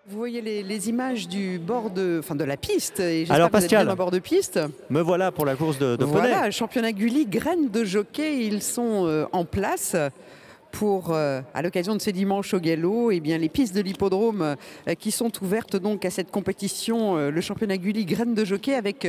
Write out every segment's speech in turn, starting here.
Vous voyez les images du bord de la piste. Et Alors que vous êtes bien Pascal, au bord de piste. me voilà pour la course de poney. Voilà, championnat Gulli, graines de jockey, ils sont en place pour, à l'occasion de ces dimanches au galop, eh bien, les pistes de l'hippodrome qui sont ouvertes donc à cette compétition, le championnat Gulli, graines de jockey avec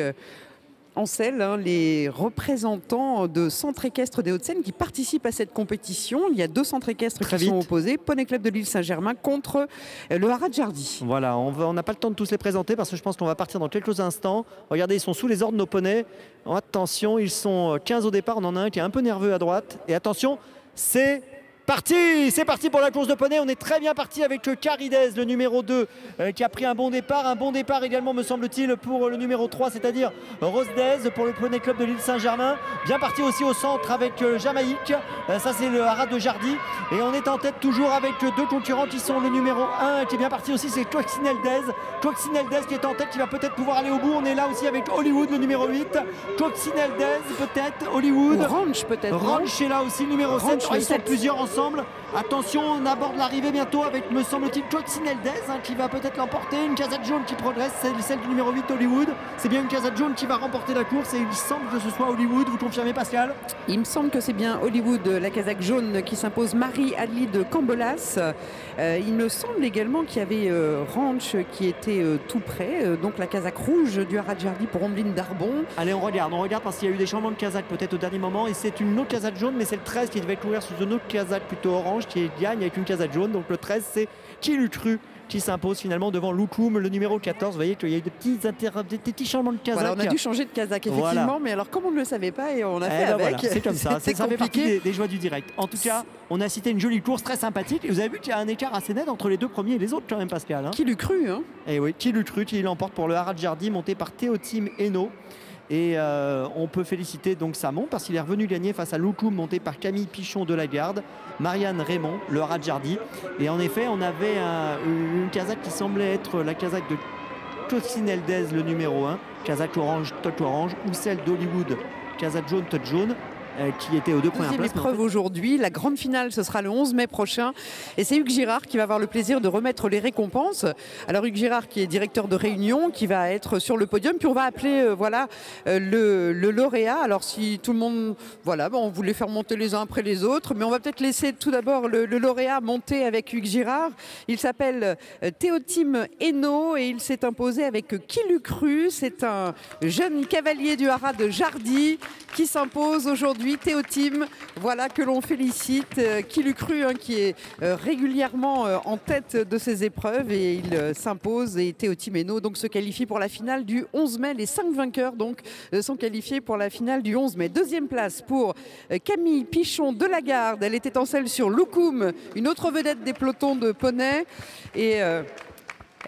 en selle, les représentants de centres équestres des Hauts-de-Seine qui participent à cette compétition. Il y a deux centres équestres qui sont opposés. Poney Club de l'Île Saint-Germain contre le Haras de Jardy. Voilà, on n'a pas le temps de tous les présenter parce que je pense qu'on va partir dans quelques instants. Regardez, ils sont sous les ordres, nos poneys. Attention, ils sont 15 au départ. On en a un qui est un peu nerveux à droite. Et attention, c'est parti! C'est parti pour la course de poney. On est très bien parti avec Caridez, le numéro 2, qui a pris un bon départ. Un bon départ également, me semble-t-il, pour le numéro 3, c'est-à-dire Rosdez pour le Poney Club de l'Île Saint-Germain. Bien parti aussi au centre avec Jamaïque. Ça, c'est le Haras de Jardy. Et on est en tête toujours avec deux concurrents qui sont le numéro 1, qui est bien parti aussi, c'est Coccineldez. Coccineldez qui est en tête, qui va peut-être pouvoir aller au bout. On est là aussi avec Hollywood, le numéro 8. Coccineldez, peut-être. Hollywood. Ranch, peut-être. Ranch est là aussi, le numéro 7. Ils sont plusieurs ensemble. Attention, on aborde l'arrivée bientôt avec, me semble-t-il, Coccineldez qui va peut-être l'emporter. Une casette jaune qui progresse, c'est celle du numéro 8, Hollywood. C'est bien une casette jaune qui va remporter la course et il semble que ce soit Hollywood. Vous confirmez, Pascal? Il me semble que c'est bien Hollywood, la casaque jaune, qui s'impose. Marie-Adeline Cambolas. Il me semble également qu'il y avait Ranch qui était tout près. Donc la casaque rouge du Haras de Jardy pour Omblin Darbon. Allez, on regarde parce qu'il y a eu des changements de casaque peut-être au dernier moment. Et c'est une autre casaque jaune, mais c'est le 13 qui devait courir sous une autre casaque plutôt orange qui gagne avec une casaque jaune. Donc le 13, c'est Qui l'eût cru qui s'impose finalement devant Loukoum, le numéro 14. Vous voyez qu'il y a eu des petits changements de casaque. Voilà, on a dû changer de casaque, effectivement, voilà. Mais alors comme on ne le savait pas et on a fait avec. Voilà, c'est comme ça, ça fait partie des joies du direct. En tout cas, on a cité une jolie course très sympathique. Et vous avez vu qu'il y a un écart assez net entre les deux premiers et les autres quand même, Pascal. Hein. Qui l'eût cru, hein? Et oui, qui l'eût cru, qui l'emporte pour le Haras de Jardy, monté par Théotime Hainaut. Et on peut féliciter donc Samon parce qu'il est revenu gagner face à Loukoum, monté par Camille Pichon de la Garde, Marianne Raymond, le Haras de Jardy. Et en effet, on avait une casaque qui semblait être la casaque de Coccineldez, le numéro 1, casaque orange, touch orange, ou celle d'Hollywood, casaque jaune, touch jaune. Qui était aux deux premières places. L'épreuve aujourd'hui, la grande finale, ce sera le 11 mai prochain. Et c'est Hugues Girard qui va avoir le plaisir de remettre les récompenses. Alors Hugues Girard qui est directeur de Réunion, qui va être sur le podium. Puis on va appeler le lauréat. Alors si tout le monde, voilà, on voulait faire monter les uns après les autres. Mais on va peut-être laisser tout d'abord le lauréat monter avec Hugues Girard. Il s'appelle Théotime Hainaut et il s'est imposé avec Qui l'eût cru. C'est un jeune cavalier du Haras de Jardy qui s'impose aujourd'hui. Théotime, voilà, que l'on félicite, Qui l'eût cru, qui est régulièrement en tête de ces épreuves et il s'impose. Et Théotime Hainaut donc se qualifie pour la finale du 11 mai. Les 5 vainqueurs donc sont qualifiés pour la finale du 11 mai. Deuxième place pour Camille Pichon de la Garde. Elle était en selle sur Loukoum, une autre vedette des pelotons de poney. Et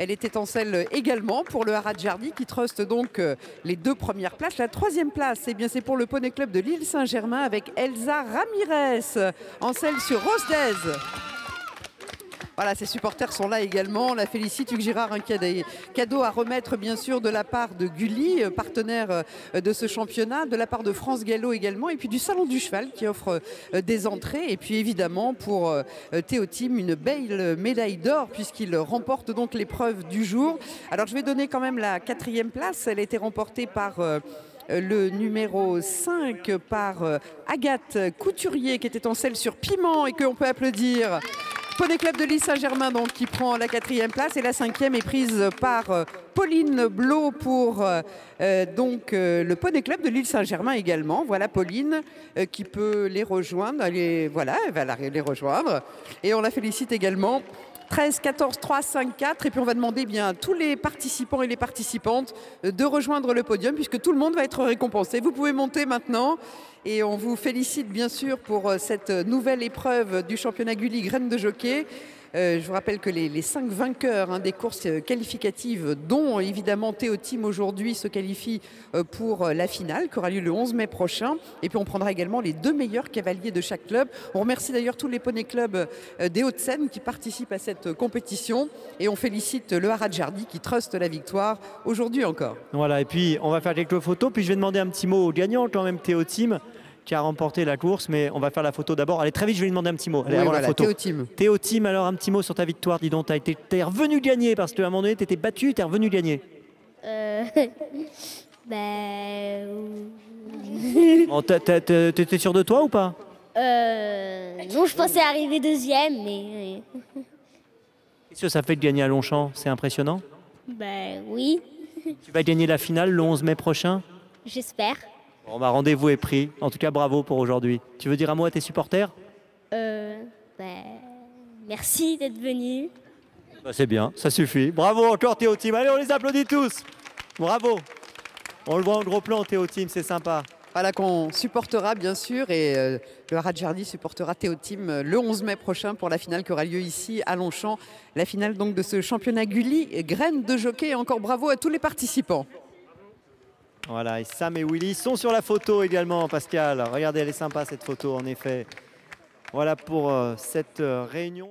elle était en selle également pour le Haras de Jardy qui truste donc les deux premières places. La troisième place, eh bien, c'est pour le Poney Club de l'Île Saint-Germain avec Elsa Ramirez en selle sur Rosdez. Voilà, ses supporters sont là également. On la félicite, Hugues Girard, qui a des cadeaux à remettre bien sûr de la part de Gulli, partenaire de ce championnat, de la part de France Gallo également, et puis du Salon du Cheval qui offre des entrées. Et puis évidemment pour Théotime, une belle médaille d'or puisqu'il remporte donc l'épreuve du jour. Alors je vais donner quand même la quatrième place. Elle a été remportée par le numéro 5 par Agathe Couturier qui était en selle sur Piment et qu'on peut applaudir. Poney Club de l'Île Saint-Germain donc qui prend la quatrième place et la cinquième est prise par Pauline Blot pour le Poney Club de l'Île Saint-Germain également. Voilà Pauline qui peut les rejoindre. Voilà, elle va les rejoindre et on la félicite également. 13, 14, 3, 5, 4 et puis on va demander bien à tous les participants et les participantes de rejoindre le podium puisque tout le monde va être récompensé. Vous pouvez monter maintenant et on vous félicite bien sûr pour cette nouvelle épreuve du championnat Gulli graines de jockey. Je vous rappelle que les 5 vainqueurs des courses qualificatives, dont évidemment Théotime aujourd'hui, se qualifient pour la finale qui aura lieu le 11 mai prochain. Et puis on prendra également les 2 meilleurs cavaliers de chaque club. On remercie d'ailleurs tous les poney clubs des Hauts-de-Seine qui participent à cette compétition. Et on félicite le Haras de Jardy qui truste la victoire aujourd'hui encore. Voilà, et puis on va faire quelques photos. Puis je vais demander un petit mot au gagnant quand même, Théotime, qui a remporté la course, mais on va faire la photo d'abord. Allez, très vite, je vais lui demander un petit mot. Allez, Oui, avant voilà, la photo. Théo Team. Théo Team, alors un petit mot sur ta victoire. Dis donc, t'es revenu gagner parce qu'à un moment donné, tu étais battu, tu es revenu gagner. Bon, t'étais sûr de toi ou pas? Non, je pensais arriver deuxième, mais Qu'est-ce que ça fait de gagner à Longchamp? C'est impressionnant. oui, Tu vas gagner la finale le 11 mai prochain. j'espère. Bon, bah, rendez-vous est pris. En tout cas, bravo pour aujourd'hui. Tu veux dire un mot à tes supporters? Merci d'être venu. Bah, c'est bien, ça suffit. Bravo encore Théo Team. Allez, on les applaudit tous. Bravo. On le voit en gros plan, Théo Team, c'est sympa. Voilà, qu'on supportera bien sûr, et le Radjardi supportera Théo Team le 11 mai prochain pour la finale qui aura lieu ici à Longchamp. La finale donc de ce championnat Gulli, graines de jockey, et encore bravo à tous les participants. Voilà, et Sam et Willy sont sur la photo également, Pascal. Regardez, elle est sympa cette photo en effet. Voilà pour cette réunion.